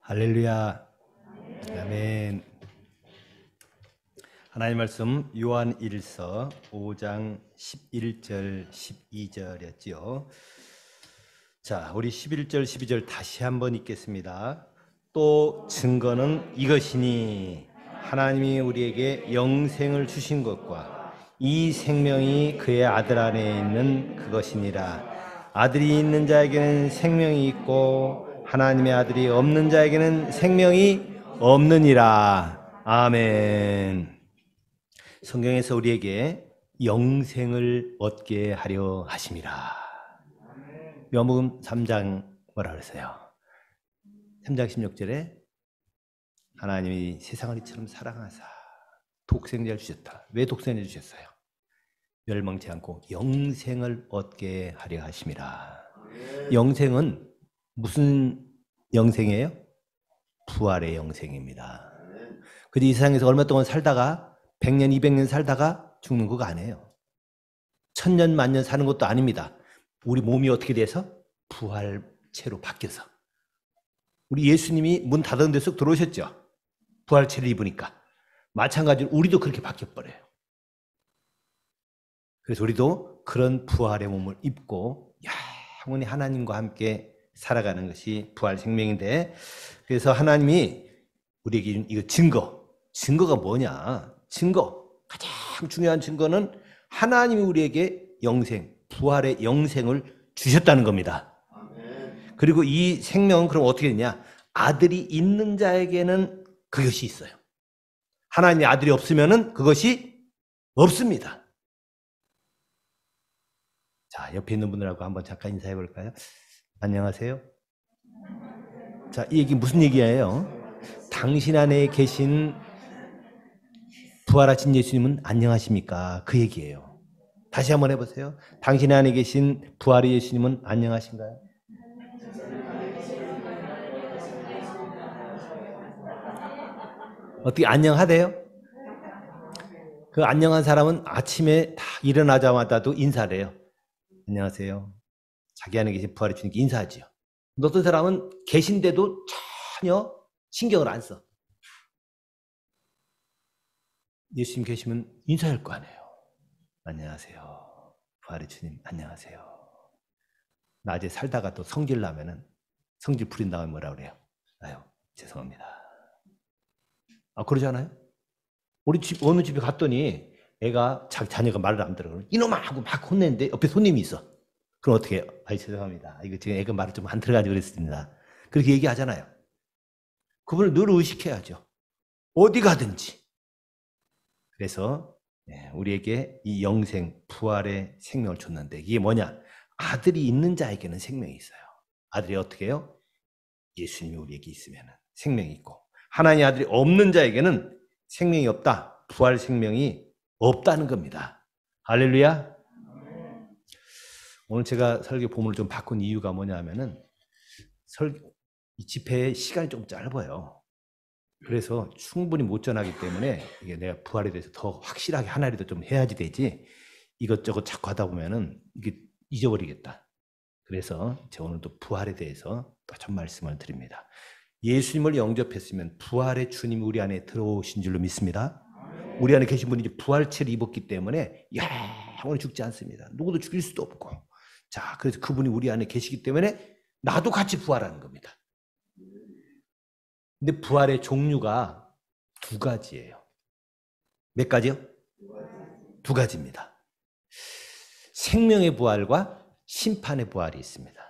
할렐루야. 아멘. 하나님 말씀 요한 1서 5장 11절 12절이었지요. 자, 우리 11절 12절 다시 한번 읽겠습니다. 또 증거는 이것이니 하나님이 우리에게 영생을 주신 것과 이 생명이 그의 아들 안에 있는 그것이니라. 아들이 있는 자에게는 생명이 있고 하나님의 아들이 없는 자에게는 생명이 없느니라. 아멘. 성경에서 우리에게 영생을 얻게 하려 하심이라. 요한복음 3장 뭐라 그랬어요? 3장 16절에 하나님이 세상을 이처럼 사랑하사 독생자를 주셨다. 왜 독생자를 주셨어요? 멸망치 않고 영생을 얻게 하려 하심이라. 영생은 무슨 영생이에요? 부활의 영생입니다. 그래서 이 세상에서 얼마 동안 살다가 100년, 200년 살다가 죽는 거가 아니에요. 1000년, 만년 사는 것도 아닙니다. 우리 몸이 어떻게 돼서? 부활체로 바뀌어서. 우리 예수님이 문 닫은 데서 들어오셨죠? 부활체를 입으니까. 마찬가지로 우리도 그렇게 바뀌어버려요. 그래서 우리도 그런 부활의 몸을 입고 영원히 하나님과 함께 살아가는 것이 부활 생명인데, 그래서 하나님이 우리에게 이거 증거가 뭐냐? 가장 중요한 증거는 하나님이 우리에게 영생, 부활의 영생을 주셨다는 겁니다. 그리고 이 생명은 그럼 어떻게 되냐? 아들이 있는 자에게는 그것이 있어요. 하나님의 아들이 없으면은 그것이 없습니다. 자, 옆에 있는 분들하고 한번 잠깐 인사해 볼까요? 안녕하세요. 자, 이 얘기 무슨 얘기예요? 당신 안에 계신 부활하신 예수님은 안녕하십니까? 그 얘기예요. 다시 한번 해보세요. 당신 안에 계신 부활의 예수님은 안녕하신가요? 어떻게 안녕하대요? 그 안녕한 사람은 아침에 다 일어나자마자도 인사를 해요. 안녕하세요. 자기 안에 계신 부활의 주님께 인사하지요. 어떤 사람은 계신데도 전혀 신경을 안 써. 예수님 계시면 인사할 거 아니에요. 안녕하세요. 부활의 주님 안녕하세요. 낮에 살다가 또 성질 나면은 성질 부린 다음에 뭐라 그래요? 아유, 죄송합니다. 아, 그러잖아요? 우리 집, 어느 집에 갔더니 애가 자녀가 말을 안 들어. 이놈아! 하고 막 혼내는데 옆에 손님이 있어. 그럼 어떻게 해요? 아이, 죄송합니다. 이거 지금 애가 말을 좀 안 들어가지고 그랬습니다. 그렇게 얘기하잖아요. 그분을 늘 의식해야죠. 어디 가든지. 그래서 우리에게 이 영생, 부활의 생명을 줬는데 이게 뭐냐? 아들이 있는 자에게는 생명이 있어요. 아들이 어떻게 해요? 예수님이 우리에게 있으면 생명이 있고, 하나님의 아들이 없는 자에게는 생명이 없다. 부활 생명이 없다는 겁니다. 할렐루야. 오늘 제가 설교 본문을 좀 바꾼 이유가 뭐냐면은 이 집회의 시간이 좀 짧아요. 그래서 충분히 못 전하기 때문에 이게 내가 부활에 대해서 더 확실하게 하나라도 좀 해야지 되지, 이것저것 자꾸 하다 보면은 이게 잊어버리겠다. 그래서 제가 오늘도 부활에 대해서 또 좀 말씀을 드립니다. 예수님을 영접했으면 부활의 주님이 우리 안에 들어오신 줄로 믿습니다. 우리 안에 계신 분이 이제 부활체를 입었기 때문에 영원히 죽지 않습니다. 누구도 죽일 수도 없고. 자, 그래서 그분이 우리 안에 계시기 때문에 나도 같이 부활하는 겁니다. 근데 부활의 종류가 두 가지예요. 몇 가지요? 두 가지입니다. 생명의 부활과 심판의 부활이 있습니다.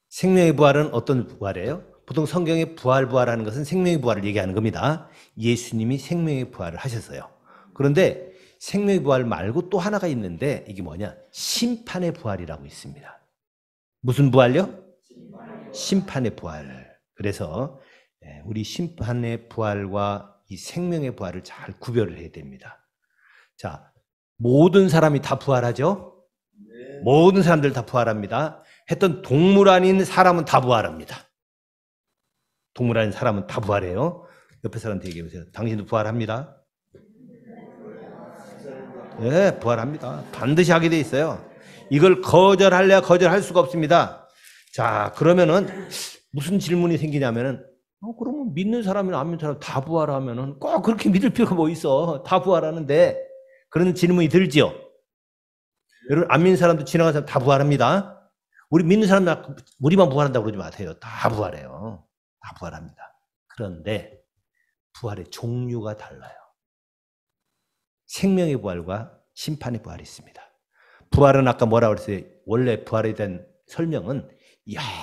생명의 부활은 어떤 부활이에요? 보통 성경에 부활하는 것은 생명의 부활을 얘기하는 겁니다. 예수님이 생명의 부활을 하셨어요. 그런데 생명의 부활 말고 또 하나가 있는데 이게 뭐냐? 심판의 부활이라고 있습니다. 무슨 부활요? 심판의 부활. 그래서 우리 심판의 부활과 이 생명의 부활을 잘 구별을 해야 됩니다. 자, 모든 사람이 다 부활하죠? 네. 모든 사람들 다 부활합니다. 했던 동물 아닌 사람은 다 부활합니다. 동물 아닌 사람은 다 부활해요. 옆에 사람한테 얘기해 보세요. 당신도 부활합니다. 네, 부활합니다. 반드시 하게 돼 있어요. 이걸 거절할래야 거절할 수가 없습니다. 자, 그러면은 무슨 질문이 생기냐면은 그러면 믿는 사람이나 안 믿는 사람 다 부활하면은 꼭 그렇게 믿을 필요가 뭐 있어. 다 부활하는데. 그런 질문이 들지요. 여러분 안 믿는 사람도 지나간 사람 다 부활합니다. 우리 믿는 사람 우리만 부활한다고 그러지 마세요. 다 부활해요. 다 부활합니다. 그런데 부활의 종류가 달라요. 생명의 부활과 심판의 부활이 있습니다. 부활은 아까 뭐라고 그랬어요? 원래 부활에 대한 설명은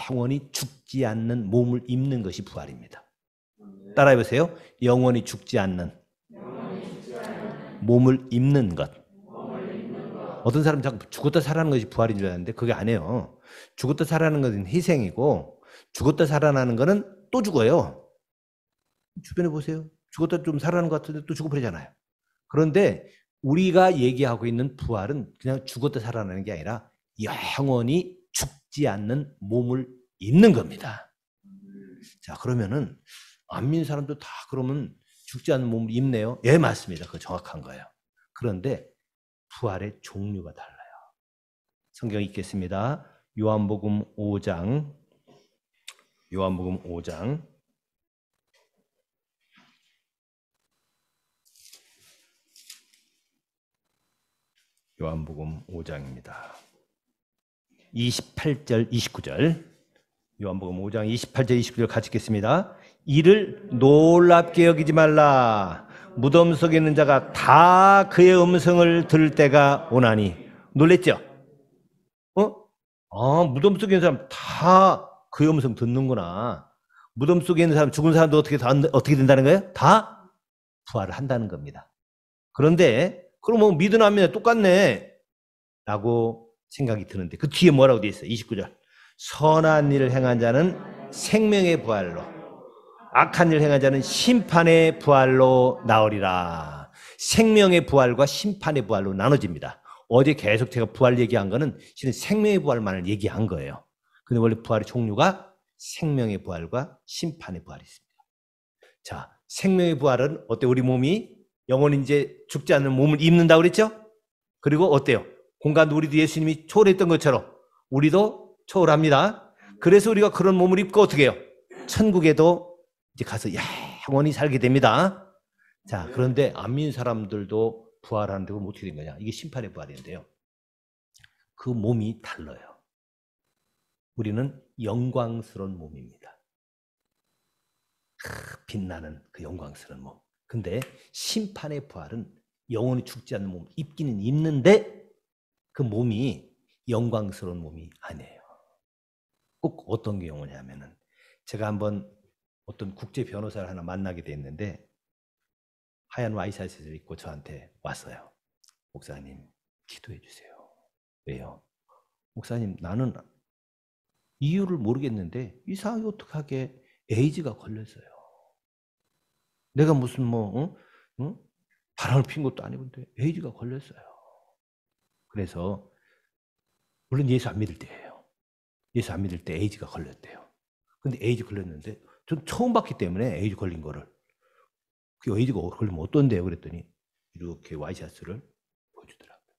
영원히 죽지 않는 몸을 입는 것이 부활입니다. 따라해보세요. 영원히 죽지 않는 몸을 입는 것. 어떤 사람은 자꾸 죽었다 살아나는 것이 부활인 줄 아는데 그게 아니에요. 죽었다 살아나는 것은 희생이고 죽었다 살아나는 것은 또 죽어요. 주변에 보세요. 죽었다 좀 살아나는 것 같은데 또 죽어버리잖아요. 그런데 우리가 얘기하고 있는 부활은 그냥 죽었다 살아나는 게 아니라 영원히 죽지 않는 몸을 입는 겁니다. 자, 그러면은 안 믿는 사람도 다 그러면 죽지 않는 몸을 입네요. 예, 맞습니다. 그거 정확한 거예요. 그런데 부활의 종류가 달라요. 성경 읽겠습니다. 요한복음 5장. 요한복음 5장. 요한복음 5장입니다. 28절, 29절. 요한복음 5장 28절, 29절 같이 읽겠습니다. 이를 놀랍게 여기지 말라. 무덤 속에 있는 자가 다 그의 음성을 들을 때가 오나니. 놀랬죠? 무덤 속에 있는 사람 다 그의 음성 듣는구나. 무덤 속에 있는 사람, 죽은 사람도 어떻게 된다는 거예요? 다 부활을 한다는 겁니다. 그런데 그럼 뭐 믿으나 안 믿으나 똑같네 라고 생각이 드는데 그 뒤에 뭐라고 되어 있어요? 29절. 선한 일을 행한 자는 생명의 부활로, 악한 일을 행한 자는 심판의 부활로 나오리라. 생명의 부활과 심판의 부활로 나눠집니다. 어제 계속 제가 부활 얘기한 거는 실은 생명의 부활만을 얘기한 거예요. 근데 원래 부활의 종류가 생명의 부활과 심판의 부활이 있습니다. 자, 생명의 부활은 어때? 우리 몸이 영원히 이제 죽지 않는 몸을 입는다고 그랬죠? 그리고 어때요? 공간도 우리도 예수님이 초월했던 것처럼 우리도 초월합니다. 그래서 우리가 그런 몸을 입고 어떻게 해요? 천국에도 이제 가서 영원히 살게 됩니다. 자, 그런데 안 믿는 사람들도 부활하는데 그럼 어떻게 된 거냐? 이게 심판의 부활인데요. 그 몸이 달라요. 우리는 영광스러운 몸입니다. 빛나는 그 영광스러운 몸. 근데 심판의 부활은 영원히 죽지 않는 몸, 입기는 입는데 그 몸이 영광스러운 몸이 아니에요. 꼭 어떤 경우냐면은 제가 한번 어떤 국제 변호사를 하나 만나게 됐는데 하얀 와이셔츠를 입고 저한테 왔어요. 목사님, 기도해 주세요. 왜요? 목사님, 나는 이유를 모르겠는데 이상하게 어떡하게 에이즈가 걸렸어요. 내가 무슨 바람을 핀 것도 아니고인데 에이즈가 걸렸어요. 그래서 물론 예수 안 믿을 때예요. 예수 안 믿을 때 에이즈가 걸렸대요. 근데 에이즈 걸렸는데 전 처음 봤기 때문에 에이즈 걸린 거를. 그 에이즈가 걸리면 어떤데요? 그랬더니 이렇게 와이셔츠를 보여주더라고요.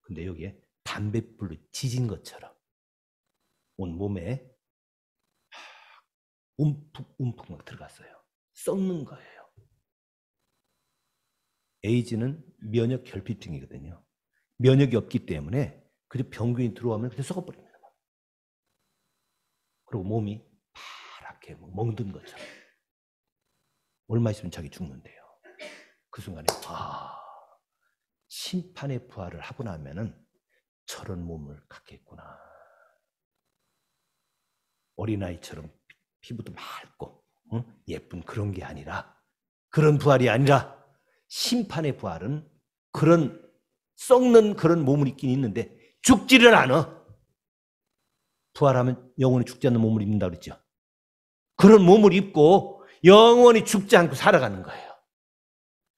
근데 여기에 담뱃불로 지진 것처럼 온 몸에 움푹 막 들어갔어요. 썩는 거예요. 에이즈는 면역 결핍증이거든요. 면역이 없기 때문에 그저 병균이 들어오면 그냥 썩어버립니다. 그리고 몸이 파랗게 멍든 것처럼. 얼마 있으면 자기 죽는데요. 그 순간에 심판의 부활을 하고 나면은 저런 몸을 갖겠구나. 어린아이처럼 피부도 맑고 예쁜 그런 게 아니라, 그런 부활이 아니라 심판의 부활은 그런 썩는 그런 몸을 입긴 있는데 죽지를 않아. 부활하면 영원히 죽지 않는 몸을 입는다고 그랬죠. 그런 몸을 입고 영원히 죽지 않고 살아가는 거예요.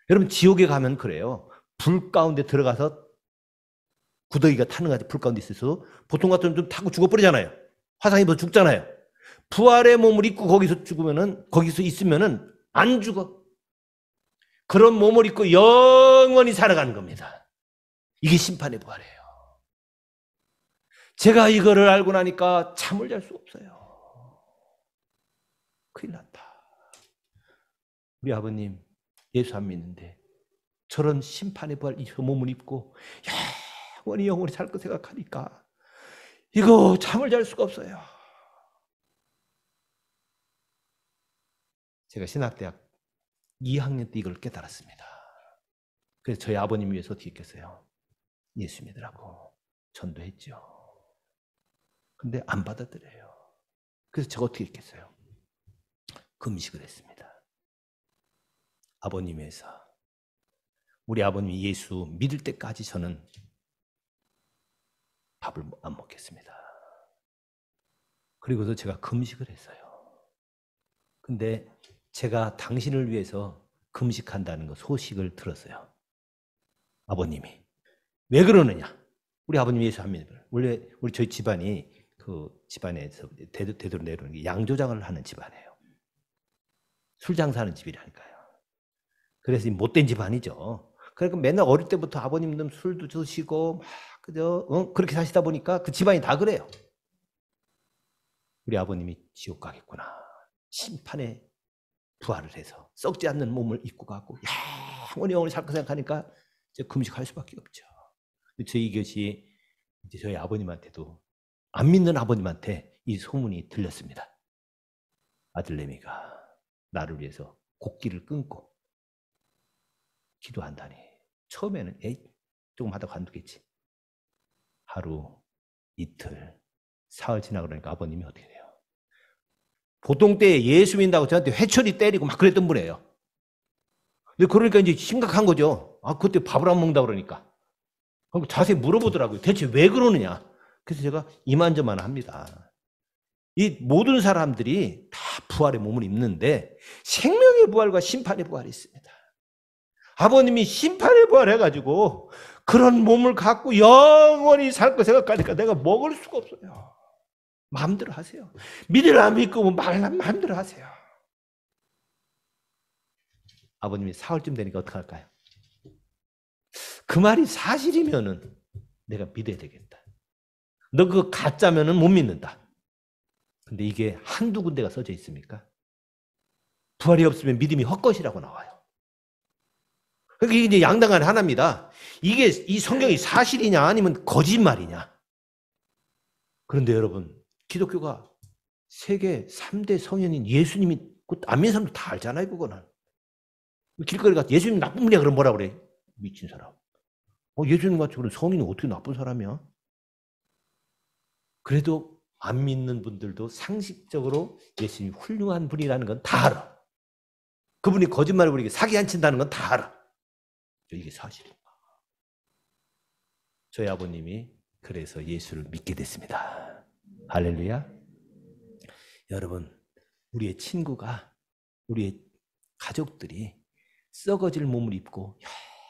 여러분 지옥에 가면 그래요. 불 가운데 들어가서 구더기가 타는 거 같아요. 불 가운데 있어서 보통 같으면 좀 타고 죽어버리잖아요. 화상 입어서 죽잖아요. 부활의 몸을 입고 거기서 있으면은 안 죽어. 그런 몸을 입고 영원히 살아가는 겁니다. 이게 심판의 부활이에요. 제가 이거를 알고 나니까 잠을 잘 수 없어요. 큰일 났다. 우리 아버님 예수 안 믿는데 저런 심판의 부활 이 몸을 입고 영원히 살 거 생각하니까 이거 잠을 잘 수가 없어요. 제가 신학대학 2학년 때 이걸 깨달았습니다. 그래서 저희 아버님 위해서 어떻게 했겠어요? 예수 믿으라고 전도했죠. 근데 안 받아들여요. 그래서 제가 어떻게 했겠어요? 금식을 했습니다. 아버님 위해서. 우리 아버님이 예수 믿을 때까지 저는 밥을 안 먹겠습니다. 그리고서 제가 금식을 했어요. 근데 제가 당신을 위해서 금식한다는 거 소식을 들었어요. 아버님이. 왜 그러느냐? 우리 아버님 예수 안 믿어요. 원래 저희 집안이 그 집안에서 대대로 내려오는 게 양조장을 하는 집안이에요. 술 장사하는 집이라니까요. 그래서 못된 집안이죠. 그러니까 맨날 어릴 때부터 아버님들 술도 드시고 막 그저 그렇게 사시다 보니까 그 집안이 다 그래요. 우리 아버님이 지옥 가겠구나. 심판에 부활을 해서 썩지 않는 몸을 입고 가고 영원히 살 거 생각하니까 이제 금식할 수밖에 없죠. 이것이 이제 저희 아버님한테도 안 믿는 아버님한테 이 소문이 들렸습니다. 아들내미가 나를 위해서 곡기를 끊고 기도한다니. 처음에는 조금 하다 관두겠지. 하루, 이틀, 사흘 지나고 그러니까 아버님이 어떻게 돼요? 보통 때 예수 믿는다고 저한테 회초리 때리고 막 그랬던 분이에요. 근데 그러니까 이제 심각한 거죠. 그때 밥을 안 먹는다 그러니까. 그럼 자세히 물어보더라고요. 대체 왜 그러느냐? 그래서 제가 이만저만 합니다. 이 모든 사람들이 다 부활의 몸을 입는데 생명의 부활과 심판의 부활이 있습니다. 아버님이 심판의 부활 해가지고 그런 몸을 갖고 영원히 살 거 생각하니까 내가 먹을 수가 없어요. 마음대로 하세요. 믿으라 안 믿고 마음대로 하세요. 아버님이 사흘쯤 되니까 어떡할까요? 그 말이 사실이면은 내가 믿어야 되겠다. 너 그거 가짜면은 못 믿는다. 근데 이게 한두 군데가 써져 있습니까? 부활이 없으면 믿음이 헛것이라고 나와요. 그러니까 이게 이제 양당한 하나입니다. 이게 이 성경이 사실이냐 아니면 거짓말이냐. 그런데 여러분, 기독교가 세계 3대 성현인 예수님이 안 믿는 사람도 다 알잖아요, 그거는. 길거리 가서 예수님 나쁜 분이야 그럼 뭐라 그래? 미친 사람. 예수님 같이 그런 성인은 어떻게 나쁜 사람이야? 그래도 안 믿는 분들도 상식적으로 예수님이 훌륭한 분이라는 건 다 알아. 그분이 거짓말을 부리게 사기 안 친다는 건 다 알아. 이게 사실입니다. 저희 아버님이 그래서 예수를 믿게 됐습니다. 할렐루야. 여러분, 우리의 친구가, 우리의 가족들이 썩어질 몸을 입고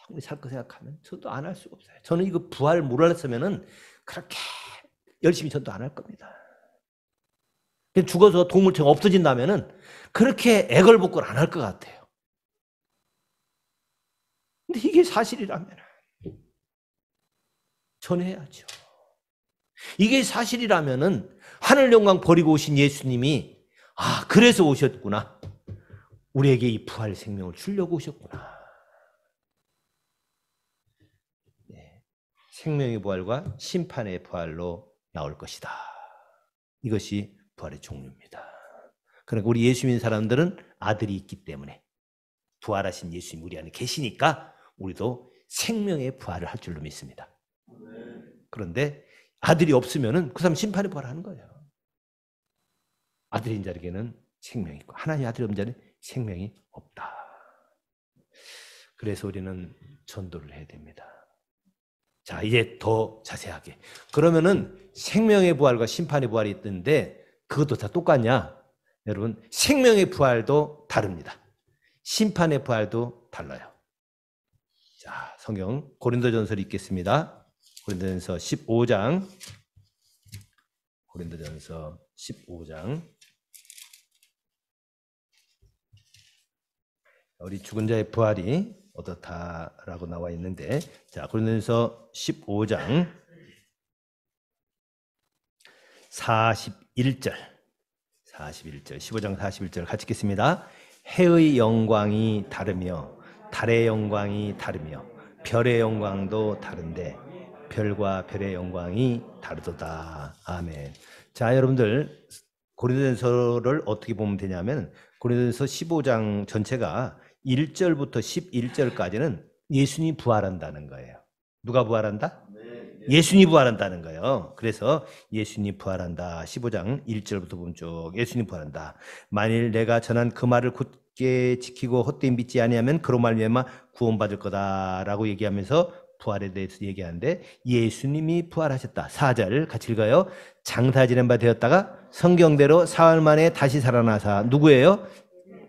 영원히 살 거 생각하면 저도 안 할 수가 없어요. 저는 이거 부활을 몰랐으면은 그렇게 열심히 전도 안 할 겁니다. 죽어서 동물체가 없어진다면은 그렇게 애걸복걸 안 할 것 같아요. 근데 이게 사실이라면 전해야죠. 이게 사실이라면은 하늘 영광 버리고 오신 예수님이 그래서 오셨구나. 우리에게 이 부활 생명을 주려고 오셨구나. 네. 생명의 부활과 심판의 부활로 나올 것이다. 이것이 부활의 종류입니다. 그러니까 우리 예수 믿는 사람들은 아들이 있기 때문에 부활하신 예수님 우리 안에 계시니까 우리도 생명의 부활을 할 줄로 믿습니다. 그런데 아들이 없으면은 그 사람 심판의 부활을 하는 거예요. 아들인 자에게는 생명이 있고 하나님의 아들이 없는 자는 생명이 없다. 그래서 우리는 전도를 해야 됩니다. 자, 이제 더 자세하게. 그러면은 생명의 부활과 심판의 부활이 있던데 그것도 다 똑같냐? 여러분, 생명의 부활도 다릅니다. 심판의 부활도 달라요. 자, 성경 고린도전서를 읽겠습니다. 고린도전서 15장. 고린도전서 15장. 우리 죽은 자의 부활이 어떻다라고 나와 있는데, 자, 고린도전서 15장 41절. 41절, 15장 41절 같이 읽겠습니다. 해의 영광이 다르며 달의 영광이 다르며 별의 영광도 다른데 별과 별의 영광이 다르도다. 아멘. 자, 여러분들 고린도전서를 어떻게 보면 되냐면 고린도전서 15장 전체가 1절부터 11절까지는 예수님이 부활한다는 거예요. 누가 부활한다? 예수님이 부활한다는 거예요. 그래서 예수님이 부활한다. 15장 1절부터 보면 쭉 예수님이 부활한다. 만일 내가 전한 그 말을 굳게 지키고 헛되이 믿지 아니하면 그로 말미암아 구원받을 거다라고 얘기하면서 부활에 대해서 얘기하는데 예수님이 부활하셨다. 4절 같이 읽어요. 장사 지낸 바 되었다가 성경대로 사흘 만에 다시 살아나사 누구예요?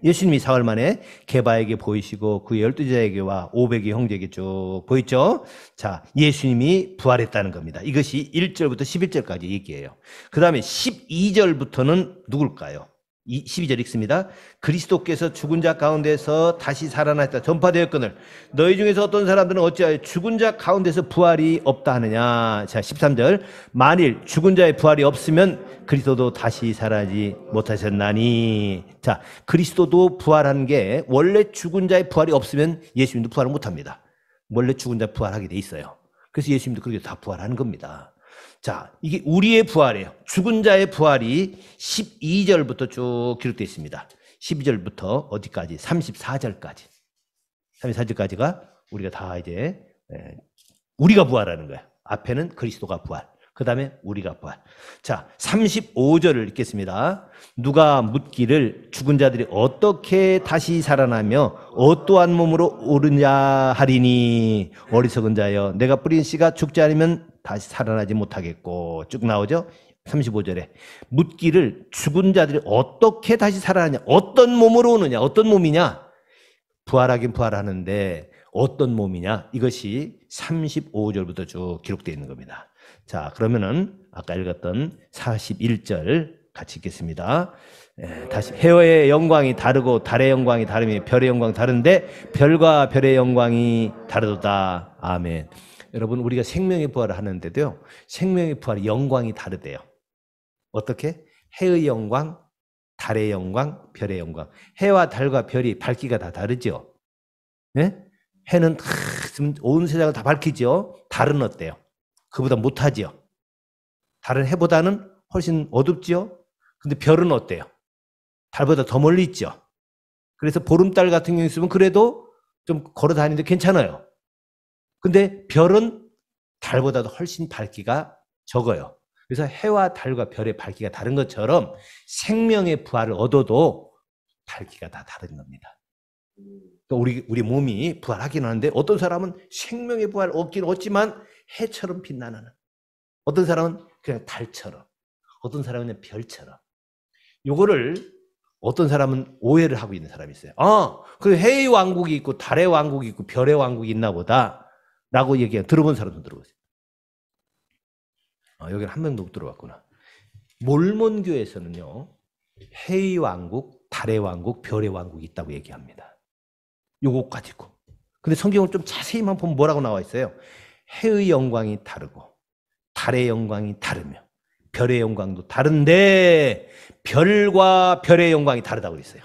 예수님이 사흘 만에 게바에게 보이시고 그 12제자에게와 500의 형제에게 쭉 보였죠. 자, 예수님이 부활했다는 겁니다. 이것이 1절부터 11절까지 얘기해요. 그 다음에 12절부터는 누굴까요? 12절 읽습니다. 그리스도께서 죽은 자 가운데서 다시 살아났다 전파되었거늘 너희 중에서 어떤 사람들은 어찌하여 죽은 자 가운데서 부활이 없다 하느냐. 자, 13절 만일 죽은 자의 부활이 없으면 그리스도도 다시 살아나지 못하셨나니. 자, 그리스도도 부활한 게 원래 죽은 자의 부활이 없으면 예수님도 부활을 못합니다. 원래 죽은 자 부활하게 돼 있어요. 그래서 예수님도 그렇게 다 부활하는 겁니다. 자, 이게 우리의 부활이에요. 죽은 자의 부활이 12절부터 쭉 기록되어 있습니다. 12절부터 어디까지? 34절까지. 34절까지가 우리가 다 이제 우리가 부활하는 거예요. 앞에는 그리스도가 부활. 그 다음에 우리가 부활. 자, 35절을 읽겠습니다. 누가 묻기를 죽은 자들이 어떻게 다시 살아나며 어떠한 몸으로 오르냐 하리니 어리석은 자여 내가 뿌린 씨가 죽지 않으면 다시 살아나지 못하겠고 쭉 나오죠. 35절에 묻기를 죽은 자들이 어떻게 다시 살아나냐 어떤 몸으로 오느냐 어떤 몸이냐 부활하긴 부활하는데 어떤 몸이냐 이것이 35절부터 쭉 기록되어 있는 겁니다. 자, 그러면은 아까 읽었던 41절 같이 읽겠습니다. 다시 해의 영광이 다르고 달의 영광이 다르며 별의 영광이 다른데 별과 별의 영광이 다르도다. 아멘. 여러분 우리가 생명의 부활을 하는데도요. 생명의 부활의 영광이 다르대요. 어떻게? 해의 영광, 달의 영광, 별의 영광. 해와 달과 별이 밝기가 다 다르죠. 네? 해는 온 세상을 다 밝히죠. 달은 어때요? 그보다 못하지요. 다른 해보다는 훨씬 어둡지요. 근데 별은 어때요? 달보다 더 멀리 있죠. 그래서 보름달 같은 경우 있으면 그래도 좀 걸어 다니는데 괜찮아요. 근데 별은 달보다도 훨씬 밝기가 적어요. 그래서 해와 달과 별의 밝기가 다른 것처럼 생명의 부활을 얻어도 밝기가 다 다른 겁니다. 우리 몸이 부활하긴 하는데 어떤 사람은 생명의 부활을 얻긴 얻지만 해처럼 빛나는, 어떤 사람은 그냥 달처럼, 어떤 사람은 그냥 별처럼. 요거를 어떤 사람은 오해를 하고 있는 사람이 있어요. 그 해의 왕국이 있고 달의 왕국이 있고 별의 왕국이 있나 보다 라고 얘기해. 들어본 사람도 들어보세요. 여기는 한 명도 못 들어봤구나. 몰몬교에서는요 해의 왕국, 달의 왕국, 별의 왕국이 있다고 얘기합니다. 요거 가지고. 근데 성경을 좀 자세히만 보면 뭐라고 나와 있어요? 해의 영광이 다르고 달의 영광이 다르며 별의 영광도 다른데 별과 별의 영광이 다르다고 그랬어요.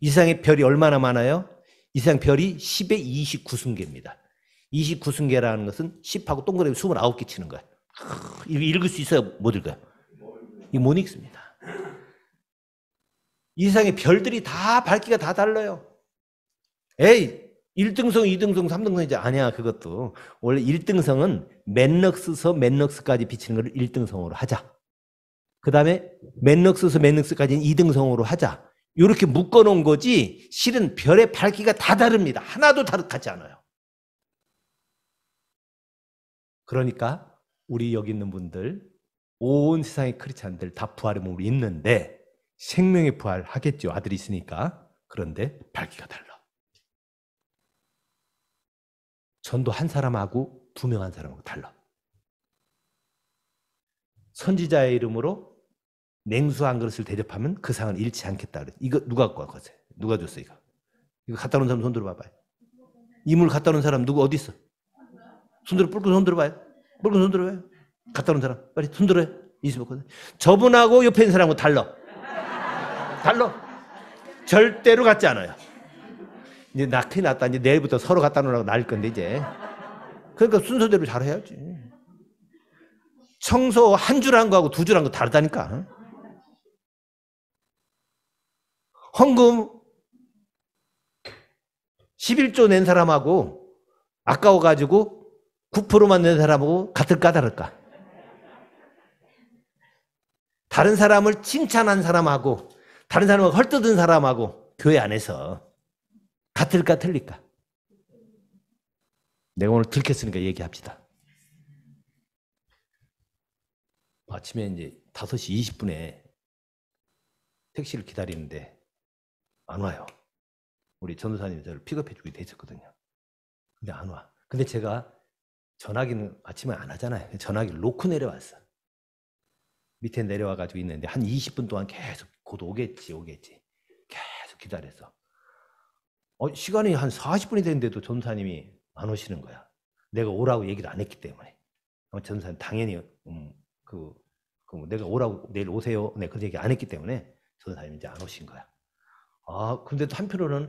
이 세상에 별이 얼마나 많아요? 이 세상 별이 10의 29승계입니다. 29승계라는 것은 10하고 동그라미 29개 치는 거예요. 이거 읽을 수 있어요? 못 읽어요? 이거 못 읽습니다. 이 세상에 별들이 다 밝기가 다 달라요. 에이 1등성, 2등성, 3등성이지 아니야. 그것도 원래 1등성은 맨럭스서 맨럭스까지 비치는 걸 1등성으로 하자. 그 다음에 맨럭스서 맨럭스까지는 2등성으로 하자. 이렇게 묶어놓은 거지 실은 별의 밝기가 다 다릅니다. 하나도 같지 않아요. 그러니까 우리 여기 있는 분들 온 세상의 크리스찬들 다 부활의 몸으로 있는데 생명의 부활 하겠죠. 아들이 있으니까. 그런데 밝기가 달라. 전도 한 사람하고 2명 한 사람하고 달라. 선지자의 이름으로 냉수 한 그릇을 대접하면 그 상을 잃지 않겠다. 이거 누가 갖고 왔어요? 누가 줬어 이거? 이거 갖다 놓은 사람 손 들어봐봐요. 이물 갖다 놓은 사람 누구 어디 있어? 손 들어봐요. 붉은 손 들어봐요. 갖다 놓은 사람 빨리 손 들어요. 저분하고 옆에 있는 사람하고 달라. 달러. 절대로 갖지 않아요. 이제 나 큰일 났다. 이제 내일부터 서로 갖다 놓으라고 날 건데 이제. 그러니까 순서대로 잘 해야지. 청소 한 줄 한 거하고 두 줄 한 거 다르다니까. 헌금 11조 낸 사람하고 아까워가지고 9%만 낸 사람하고 같을까 다를까? 다른 사람을 칭찬한 사람하고 다른 사람을 헐뜯은 사람하고 교회 안에서 같을까 틀릴까? 내가 오늘 들켰으니까 얘기합시다. 아침에 이제 5시 20분에 택시를 기다리는데 안 와요. 우리 전도사님이 저를 픽업해 주게 돼 있었거든요. 근데 안 와. 근데 제가 전화기는 아침에 안 하잖아요. 전화기를 놓고 내려왔어. 밑에 내려와가지고 있는데 한 20분 동안 계속 곧 오겠지. 계속 기다려서. 시간이 한 40분이 됐는데도 전도사님이 안 오시는 거야. 내가 오라고 얘기를 안 했기 때문에. 전도사님 당연히 내가 오라고 내일 오세요. 네, 그런 얘기 안 했기 때문에 전도사님이 이제 안 오신 거야. 근데 또 한편으로는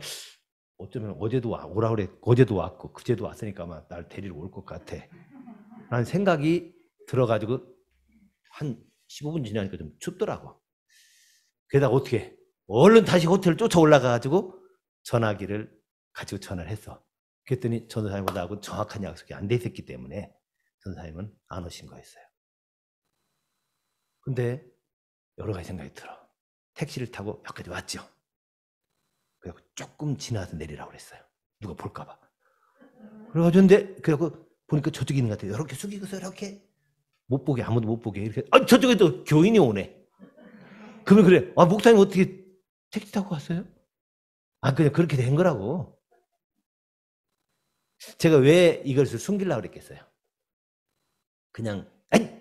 어쩌면 어제도 오라고 그래. 어제도 왔고 그제도 왔으니까 아마 날 데리러 올 것 같아. 라는 생각이 들어가지고 한 15분 지나니까 좀 춥더라고. 게다가 어떻게 얼른 다시 호텔 쫓아 올라가가지고 전화기를 가지고 전화를 했어. 그랬더니 전도사님하고 정확한 약속이 안 돼 있었기 때문에 전도사님은 안 오신 거였어요. 근데 여러 가지 생각이 들어. 택시를 타고 여기까지 왔죠. 그래서 조금 지나서 내리라고 그랬어요. 누가 볼까 봐. 그래가지고 그래갖고 보니까 저쪽에 있는 것 같아요. 이렇게 숙이고서 이렇게 못 보게, 아무도 못 보게 이렇게. 저쪽에 또 교인이 오네. 그러면 그래. 목사님 어떻게 택시 타고 왔어요? 그냥 그렇게 된 거라고. 제가 왜 이것을 숨기려고 그랬겠어요? 그냥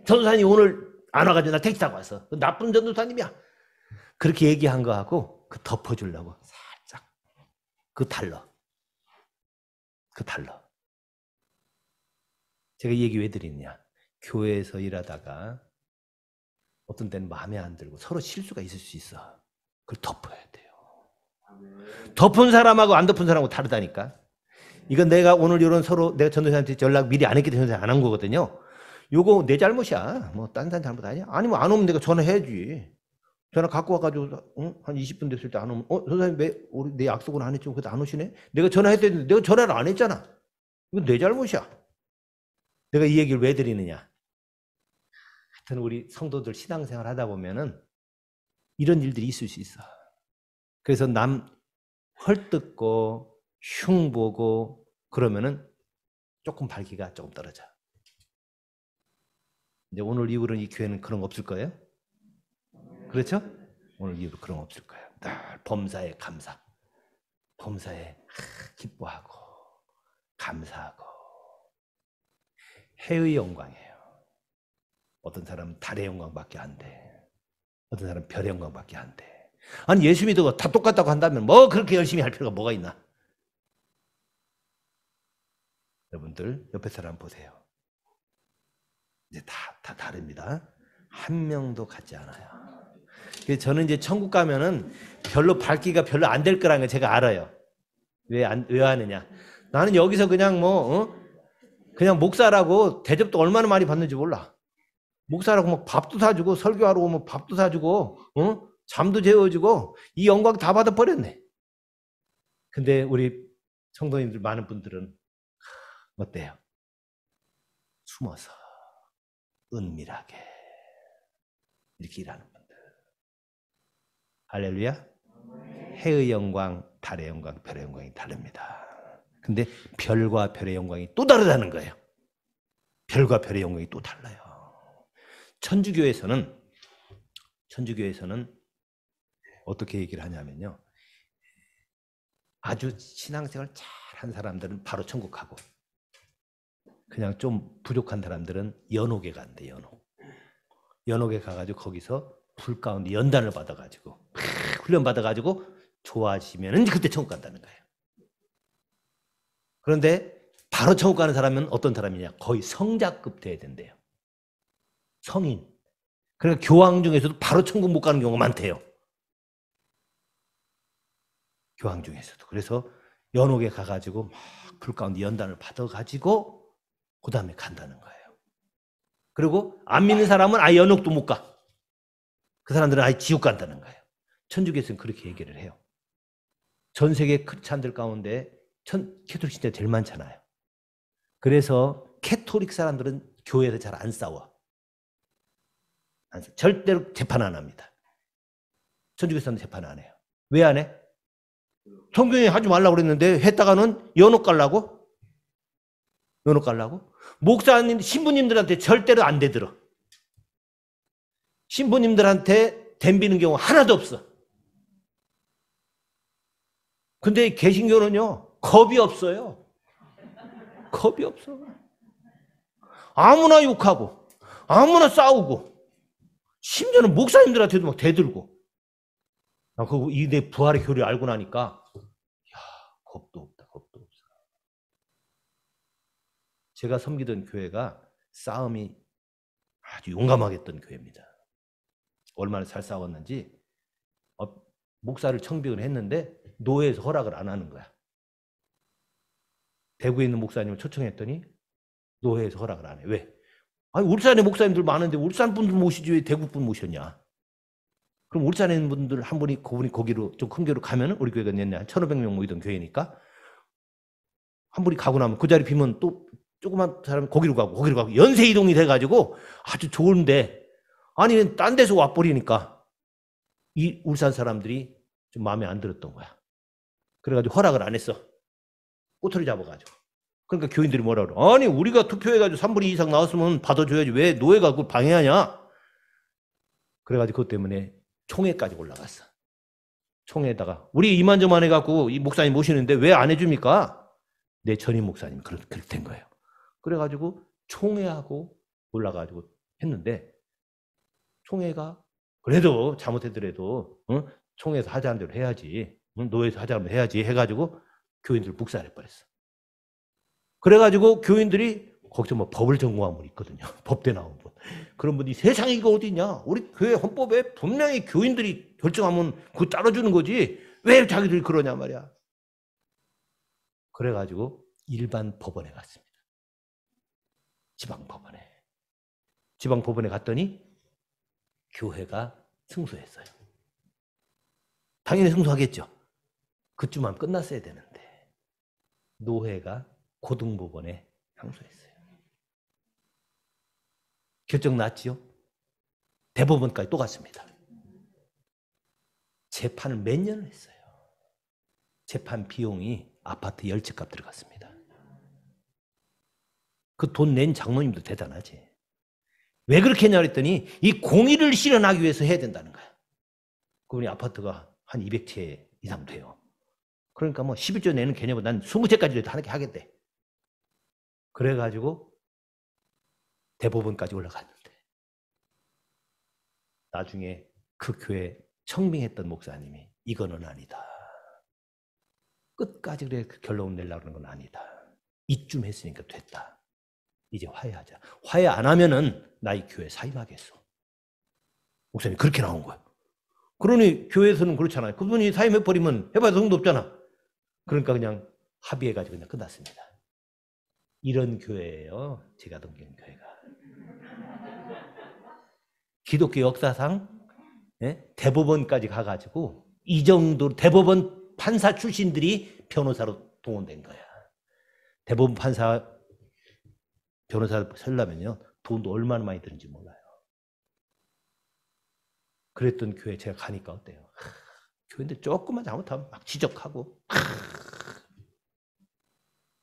전도사님 오늘 안 와가지고 나 택시 타고 왔어. 나쁜 전도사님이야. 그렇게 얘기한 거하고 덮어주려고 살짝 그 달러. 제가 이 얘기 왜 드리느냐. 교회에서 일하다가 어떤 때는 마음에 안 들고 서로 실수가 있을 수 있어. 그걸 덮어야 돼요. 덮은 사람하고 안 덮은 사람하고 다르다니까. 이건 내가 오늘 이런 서로 내가 전도사한테 연락 미리 안 했기 때문에 안 한 거거든요. 요거 내 잘못이야. 뭐 딴 사람 잘못 아니야? 아니면 안 오면 내가 전화해야지. 전화 갖고 와가지고 한 20분 됐을 때 안 오면 선생님 왜 우리 내 약속은 안 했지만 그래도 안 오시네? 내가 전화했더니 내가 전화를 안 했잖아. 이건 내 잘못이야. 내가 이 얘기를 왜 드리느냐. 하여튼 우리 성도들 신앙생활 하다 보면은 이런 일들이 있을 수 있어. 그래서 남 헐뜯고 흉보고 그러면은 조금 발기가 조금 떨어져. 이제 오늘 이후로는 이 교회는 그런 거 없을 거예요. 그렇죠? 오늘 이후로 그런 거 없을 거예요. 늘 범사에 감사. 범사에 기뻐하고 감사하고. 해의 영광이에요. 어떤 사람은 달의 영광밖에 안 돼. 어떤 사람은 별의 영광밖에 안 돼. 아니 예수 믿고 다 똑같다고 한다면 뭐 그렇게 열심히 할 필요가 뭐가 있나? 여러분들 옆에 사람 보세요. 이제 다 다릅니다. 한 명도 같지 않아요. 그래서 저는 이제 천국 가면은 별로 밝기가 별로 안 될 거라는 걸 제가 알아요. 왜 하느냐? 나는 여기서 그냥 그냥 목사라고 대접도 얼마나 많이 받는지 몰라. 목사라고 뭐 밥도 사주고 설교하러 오면 밥도 사주고 잠도 재워주고 이 영광 다 받아버렸네. 근데 우리 성도님들 많은 분들은 어때요? 숨어서 은밀하게 이렇게 일하는 분들. 할렐루야. 해의 영광, 달의 영광, 별의 영광이 다릅니다. 근데 별과 별의 영광이 또 다르다는 거예요. 별과 별의 영광이 또 달라요. 천주교에서는 어떻게 얘기를 하냐면요. 아주 신앙생활 잘한 사람들은 바로 천국 가고 그냥 좀 부족한 사람들은 연옥에 간대. 연옥에 가가지고 거기서 불 가운데 연단을 받아가지고 훈련 받아가지고 좋아지면은 그때 천국 간다는 거예요. 그런데 바로 천국 가는 사람은 어떤 사람이냐? 거의 성자급 돼야 된대요. 성인. 그러니까 교황 중에서도 바로 천국 못 가는 경우가 많대요. 교황 중에서도. 그래서 연옥에 가가지고 막 불 가운데 연단을 받아가지고 그 다음에 간다는 거예요. 그리고 안 믿는 사람은 아예 연옥도 못 가. 그 사람들은 아예 지옥 간다는 거예요. 천주교에서는 그렇게 얘기를 해요. 전 세계 크리스찬들 가운데 캐톨릭 신자 제일 많잖아요. 그래서 캐톨릭 사람들은 교회에서 잘 안 싸워. 절대로 재판 안 합니다. 천주교에서는 재판 안 해요. 왜 안 해? 성경에 하지 말라고 그랬는데 했다가는 연옥 가려고? 연옥 가려고? 목사님, 신부님들한테 절대로 안 대들어. 신부님들한테 덤비는 경우 하나도 없어. 근데 개신교는요, 겁이 없어요. 겁이 없어. 아무나 욕하고, 아무나 싸우고, 심지어는 목사님들한테도 막 대들고. 내 부활의 교리를 알고 나니까, 겁도 없다, 겁도 없어. 제가 섬기던 교회가 싸움이 아주 용감하게 했던 교회입니다. 얼마나 잘 싸웠는지, 목사를 청빙을 했는데, 노회에서 허락을 안 하는 거야. 대구에 있는 목사님을 초청했더니, 노회에서 허락을 안 해. 왜? 아니, 울산에 목사님들 많은데, 울산 분들 모시지 왜 대구 분 모셨냐? 그럼 울산에 있는 분들 한 분이, 그분이 거기로, 좀 큰 교회로 가면은, 우리 교회가 옛날에 1,500명 모이던 교회니까, 한 분이 가고 나면 그 자리 비면 또 조그만 사람이 거기로 가고, 연쇄 이동이 돼가지고 아주 좋은데, 아니, 딴 데서 와버리니까, 이 울산 사람들이 좀 마음에 안 들었던 거야. 그래가지고 허락을 안 했어. 꼬투리 잡아가지고. 그러니까 교인들이 뭐라 그래? 아니, 우리가 투표해가지고 3분의 2 이상 나왔으면 받아줘야지. 왜 노예가 그걸 방해하냐? 그래가지고 그것 때문에 총회까지 올라갔어. 총회에다가 우리 이만저만 해갖고 이 목사님 모시는데 왜 안 해줍니까? 내 전임 목사님이 그렇게 된 거예요. 그래가지고 총회하고 올라가지고 했는데 총회가 그래도 잘못했더라도 총회에서 하자는 대로 해야지, 노예에서 하자는 대로 해야지 해가지고 교인들을 묵살해버렸어. 그래가지고 교인들이 거기서 뭐 법을 전공한 분이 있거든요. 법대 나온 분. 그런 분이 세상에 이거 어디 있냐? 우리 교회 헌법에 분명히 교인들이 결정하면 그거 따라주는 거지. 왜 자기들이 그러냐 말이야. 그래가지고 일반 법원에 갔습니다. 지방법원에. 지방법원에 갔더니 교회가 승소했어요. 당연히 승소하겠죠. 그쯤하면 끝났어야 되는데 노회가 고등법원에 항소했어요. 결정 났지요. 대법원까지 또 갔습니다. 재판을 몇 년을 했어요. 재판 비용이 아파트 10채 값 들어갔습니다. 그 돈 낸 장로님도 대단하지. 왜 그렇게 했냐 그랬더니 이 공의를 실현하기 위해서 해야 된다는 거야. 그분이 아파트가 한 200채 이상 돼요. 그러니까 뭐 11조 내는 개념은 난 20채까지라도 하겠대. 그래가지고 대법원까지 올라갔는데 나중에 그 교회 청빙했던 목사님이 이거는 아니다. 끝까지 그래 결론 내려고 하는 건 아니다. 이쯤 했으니까 됐다. 이제 화해하자. 화해 안 하면은 나 이 교회 사임하겠어. 목사님 그렇게 나온 거야. 그러니 교회에서는 그렇잖아요. 그분이 사임해버리면 해봐야 소용도 없잖아. 그러니까 그냥 합의해가지고 그냥 끝났습니다. 이런 교회예요. 제가 섬기는 교회가. 기독교 역사상 대법원까지 가가지고 이 정도 대법원 판사 출신들이 변호사로 동원된 거야. 대법원 판사 변호사 살려면요 돈도 얼마나 많이 드는지 몰라요. 그랬던 교회 제가 가니까 어때요? 교회인데 조금만 잘못하면 막 지적하고.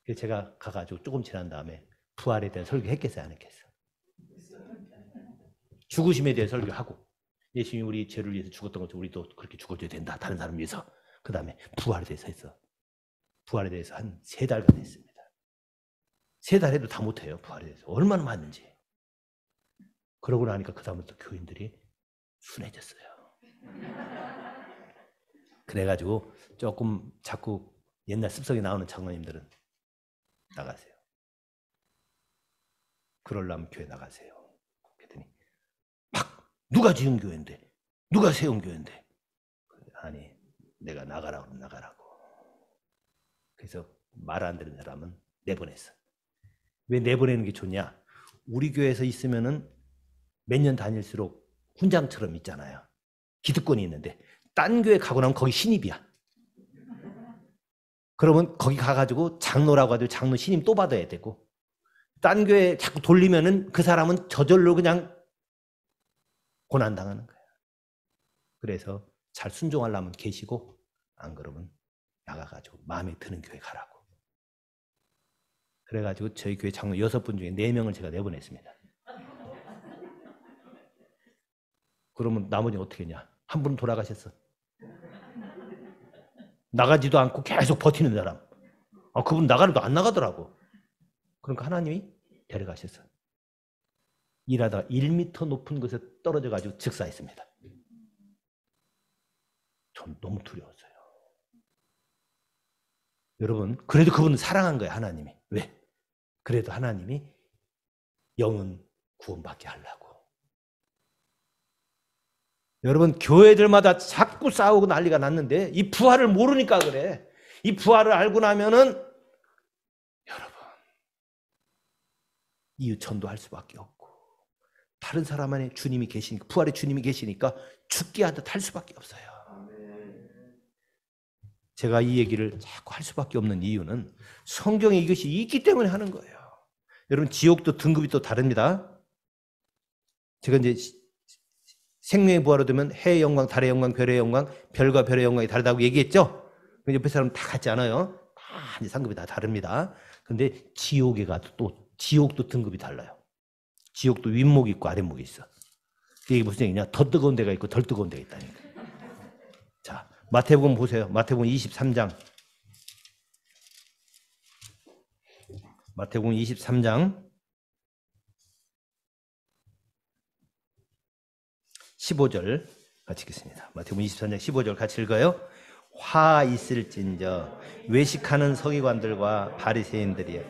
그래서 제가 가가지고 조금 지난 다음에 부활에 대한 설교했겠어요, 안 했겠어요? 죽으심에 대해 설교하고, 예수님이 우리 죄를 위해서 죽었던 것처럼 우리도 그렇게 죽어줘야 된다. 다른 사람 위해서. 그 다음에 부활에 대해서 했어. 부활에 대해서 한 3달간 했습니다. 3달 해도 다 못해요. 부활에 대해서. 얼마나 많은지. 그러고 나니까 그 다음부터 교인들이 순해졌어요. 그래가지고 조금 자꾸 옛날 습성이 나오는 장로님들은 나가세요. 그러려면 교회 나가세요. 그랬더니 막 누가 지은 교회인데, 누가 세운 교회인데. 아니, 내가 나가라고 나가라고. 그래서 말 안 듣는 사람은 내보냈어. 왜 내보내는 게 좋냐? 우리 교회에서 있으면은 몇 년 다닐수록 훈장처럼 있잖아요. 기득권이 있는데 딴 교회 가고 나면 거기 신입이야. 그러면 거기 가가지고 장로라고 하도 장로 신임 또 받아야 되고, 딴 교회 자꾸 돌리면은 그 사람은 저절로 그냥 고난당하는 거야. 그래서 잘 순종하려면 계시고, 안 그러면 나가가지고 마음에 드는 교회 가라고. 그래가지고 저희 교회 장로 6분 중에 4명을 제가 내보냈습니다. 그러면 나머지는 어떻게 했냐? 한 분은 돌아가셨어. 나가지도 않고 계속 버티는 사람. 그분 나가려도 안 나가더라고. 그러니까 하나님이 데려가셨어. 일하다가 1m 높은 곳에 떨어져가지고 즉사했습니다. 전 너무 두려웠어요. 여러분, 그래도 그분은 사랑한 거예요, 하나님이. 왜? 그래도 하나님이 영은 구원받게 하려고. 여러분, 교회들마다 자꾸 싸우고 난리가 났는데 이 부활을 모르니까 그래. 이 부활을 알고 나면은 여러분, 이웃 전도할 수밖에 없고, 다른 사람 안에 주님이 계시니까, 부활의 주님이 계시니까 죽게 하듯 할 수밖에 없어요. 제가 이 얘기를 자꾸 할 수밖에 없는 이유는 성경에 이것이 있기 때문에 하는 거예요. 여러분, 지옥도 등급이 또 다릅니다. 제가 이제 생명의 부활로 되면 해의 영광, 달의 영광, 별의 영광, 별과 별의 영광이 다르다고 얘기했죠? 옆에 사람은 다 같지 않아요. 다 이제 상급이 다 다릅니다. 근데 지옥에 가도 또 지옥도 등급이 달라요. 지옥도 윗목이 있고 아랫목이 있어. 이게 무슨 얘기냐? 더 뜨거운 데가 있고 덜 뜨거운 데가 있다니까. 자, 마태복음 보세요. 마태복음 23장. 마태복음 23장 15절 같이 읽겠습니다. 마태복음 23장 15절 같이 읽어요. 화 있을진저 외식하는 서기관들과 바리새인들이여,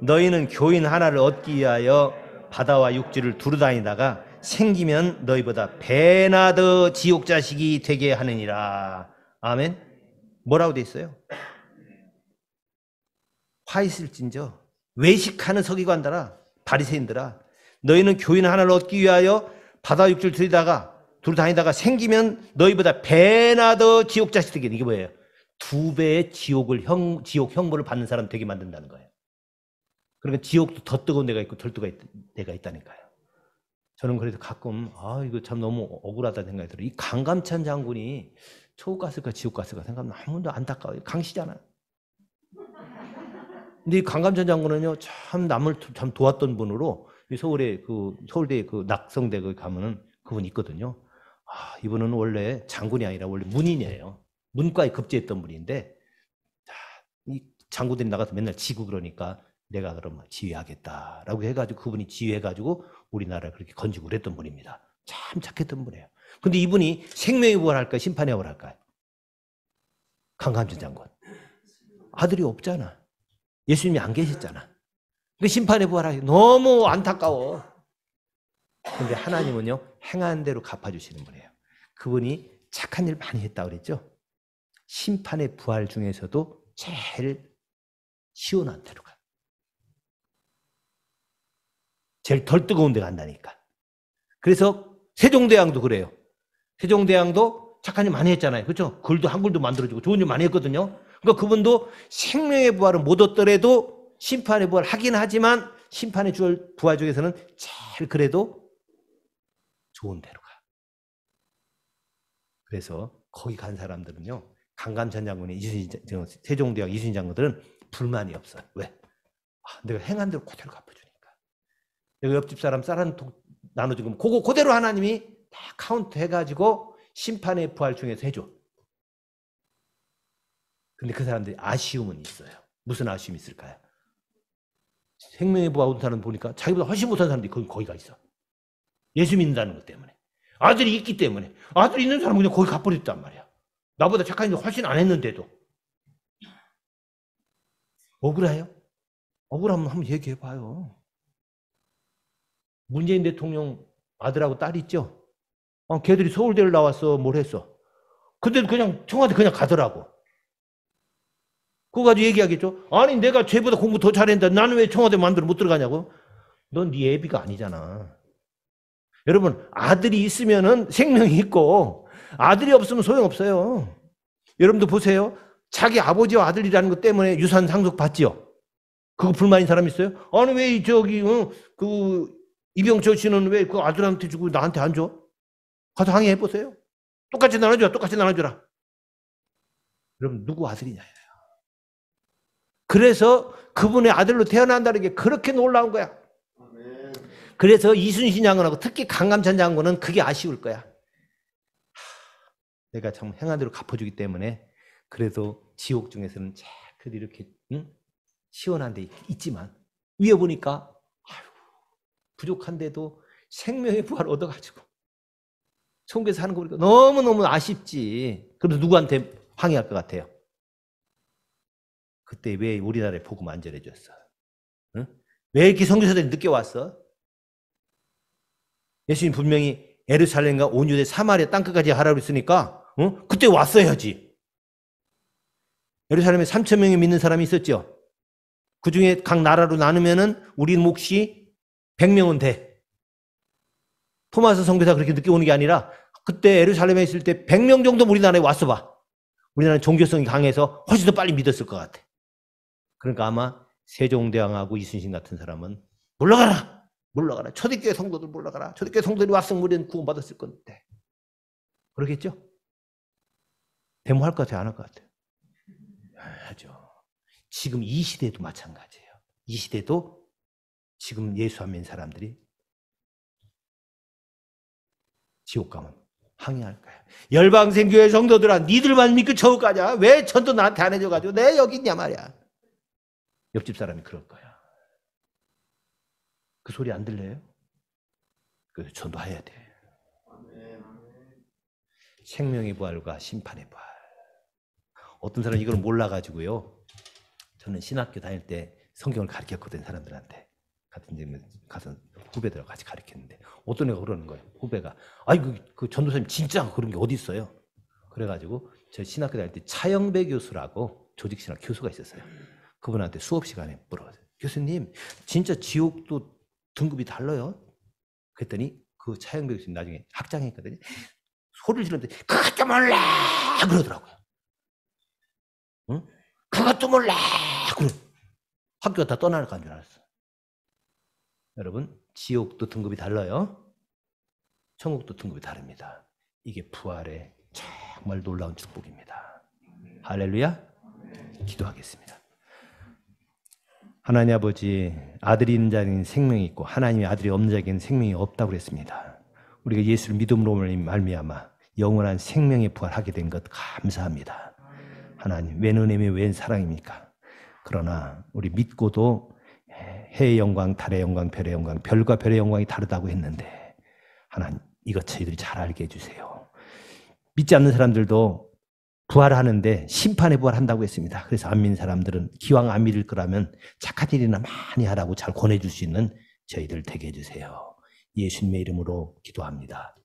너희는 교인 하나를 얻기 위하여 바다와 육지를 두루다니다가 생기면 너희보다 배나 더 지옥 자식이 되게 하느니라. 아멘. 뭐라고 돼 있어요? 화 있을진저 외식하는 서기관들아, 바리새인들아, 너희는 교인 하나를 얻기 위하여 바다 육지를 두루다니다가 생기면 너희보다 배나 더 지옥 자식 되게. 이게 뭐예요? 2배의 지옥 형벌을 받는 사람 되게 만든다는 거예요. 그러니까 지옥도 더 뜨거운 데가 있고 덜 뜨거운 데가 있다니까요. 저는 그래서 가끔 이거 참 너무 억울하다는 생각이 들어요. 이 강감찬 장군이 천국 갔을까 지옥 갔을까 생각하면 아무도 안타까워요. 강시잖아요. 근데 이 강감찬 장군은요, 참 남을 참 도왔던 분으로 서울대 낙성대 가면은 그분 있거든요. 이분은 원래 장군이 아니라 원래 문인이에요. 문과에 급제했던 분인데, 이 장군들이 나가서 맨날 지고 그러니까 내가 그러면 지휘하겠다라고 해가지고 그분이 지휘해가지고 우리나라를 그렇게 건지고 그랬던 분입니다. 참 착했던 분이에요. 근데 이분이 생명의 부활할까요? 심판의 부활할까요? 강감찬 장군. 아들이 없잖아. 예수님이 안 계셨잖아. 그 심판의 부활하기 너무 안타까워. 근데 하나님은요, 행한 대로 갚아주시는 분이에요. 그분이 착한 일 많이 했다고 그랬죠? 심판의 부활 중에서도 제일 시원한 데로 가. 제일 덜 뜨거운 데 간다니까. 그래서 세종대왕도 그래요. 세종대왕도 착한 일 많이 했잖아요. 그렇죠? 글도 한글도 만들어주고 좋은 일 많이 했거든요. 그러니까 그분도 생명의 부활은 못 얻더라도 심판의 부활 하긴 하지만 심판의 부활 중에서는 제일 그래도 좋은 데로 가. 그래서 거기 간 사람들은요, 강감찬 장군이 세종대왕 이순신 장군들은 불만이 없어요. 왜? 내가 행한 대로 그대로 갚아주니까. 내가 옆집 사람 쌀 한 통 나눠주면 그대로 하나님이 다 카운트 해가지고 심판의 부활 중에서 해줘. 근데 그 사람들이 아쉬움은 있어요. 무슨 아쉬움이 있을까요? 생명의 부활 온 사람 보니까 자기보다 훨씬 못한 사람들이 거기 가 있어. 예수 믿는다는 것 때문에. 아들이 있기 때문에. 아들이 있는 사람은 그냥 거기 가버렸단 말이야. 나보다 착한 일 훨씬 안 했는데도. 억울해요? 억울하면 한번 얘기해봐요. 문재인 대통령 아들하고 딸 있죠? 걔들이 서울대를 나왔어. 뭘 했어? 근데 그냥 청와대 그냥 가더라고. 그거 가지고 얘기하겠죠. 아니 내가 쟤보다 공부 더 잘했는데 나는 왜 청와대 마음대로 못 들어가냐고. 넌 네 애비가 아니잖아. 여러분 아들이 있으면은 생명이 있고 아들이 없으면 소용없어요. 여러분도 보세요. 자기 아버지와 아들이라는 것 때문에 유산 상속 받지요. 그거 불만인 사람 있어요? 아니 왜 저기 그 이병철 씨는 왜 그 아들한테 주고 나한테 안 줘? 가서 항의해 보세요. 똑같이 나눠줘라. 똑같이 나눠줘라. 여러분 누구 아들이냐. 그래서 그분의 아들로 태어난다는 게 그렇게 놀라운 거야. 그래서 이순신 장군하고 특히 강감찬 장군은 그게 아쉬울 거야. 내가 참 행한 대로 갚아주기 때문에 그래도 지옥 중에서는 그래도 이렇게 시원한 데 있지만 위에 보니까 부족한데도 생명의 부활을 얻어가지고 천국에서 사는 거 보니까 너무너무 아쉽지. 그래서 누구한테 항의할 것 같아요? 그때 왜 우리나라에 복음 안 전해줬어? 응? 왜 이렇게 선교사들이 늦게 왔어? 예수님 분명히 예루살렘과 온 유대 사마리아 땅끝까지 하라고 했으니까 그때 왔어야지. 예루살렘에 3,000명이 믿는 사람이 있었죠. 그 중에 각 나라로 나누면은 우리 몫이 100명은 돼. 토마스 선교사 그렇게 늦게 오는 게 아니라 그때 예루살렘에 있을 때 100명 정도 우리나라에 왔어 봐. 우리나라는 종교성이 강해서 훨씬 더 빨리 믿었을 것 같아. 그러니까 아마 세종대왕하고 이순신 같은 사람은 물러가라. 물러가라. 초대교회 성도들 물러가라. 초대교회 성도들이 왔으면 우리는 구원받았을 건데. 그러겠죠? 데모할 것 같아요? 안 할 것 같아요? 하죠. 지금 이 시대도 마찬가지예요. 이 시대도 지금 예수 안 믿는 사람들이 지옥 가면 항의할 거야. 열방생 교회 성도들아, 니들만 믿고 저거 가냐? 왜 전도 나한테 안 해줘가지고 내 여기 있냐 말이야. 옆집 사람이 그럴 거야. 그 소리 안 들려요? 그래서 전도해야 돼. 생명의 부활과 심판의 부활. 어떤 사람은 이걸 몰라가지고요. 저는 신학교 다닐 때 성경을 가르쳤거든, 사람들한테. 같은 집에 가서 후배들하고 같이 가르쳤는데 어떤 애가 그러는 거예요. 후배가. 아이 그 전도사님 진짜 그런 게 어디 있어요? 그래가지고 저 신학교 다닐 때 차영배 교수라고 조직신학 교수가 있었어요. 그분한테 수업 시간에 물어봤어요. 교수님 진짜 지옥도 등급이 달라요? 그랬더니 그 차영배 교수님 나중에 학장했거든요. 소리를 지르는데 그것도 몰라 그러더라고요. 응? 그것도 몰라 그래. 학교가 다 떠날 간 줄 알았어. 여러분 지옥도 등급이 달라요. 천국도 등급이 다릅니다. 이게 부활의 정말 놀라운 축복입니다. 할렐루야. 기도하겠습니다. 하나님 아버지, 아들이 있는 자에게는 생명이 있고 하나님의 아들이 없는 자에게는 생명이 없다고 그랬습니다. 우리가 예수를 믿음으로 말미암아 영원한 생명에 부활하게 된 것 감사합니다. 하나님, 웬 은혜며 웬 사랑입니까? 그러나 우리 믿고도 해의 영광, 달의 영광, 별의 영광, 별과 별의 영광이 다르다고 했는데 하나님, 이것 저희들이 잘 알게 해주세요. 믿지 않는 사람들도 부활하는데 심판에 부활한다고 했습니다. 그래서 안 믿는 사람들은 기왕 안 믿을 거라면 착한 일이나 많이 하라고 잘 권해줄 수 있는 저희들 되게 해주세요. 예수님의 이름으로 기도합니다.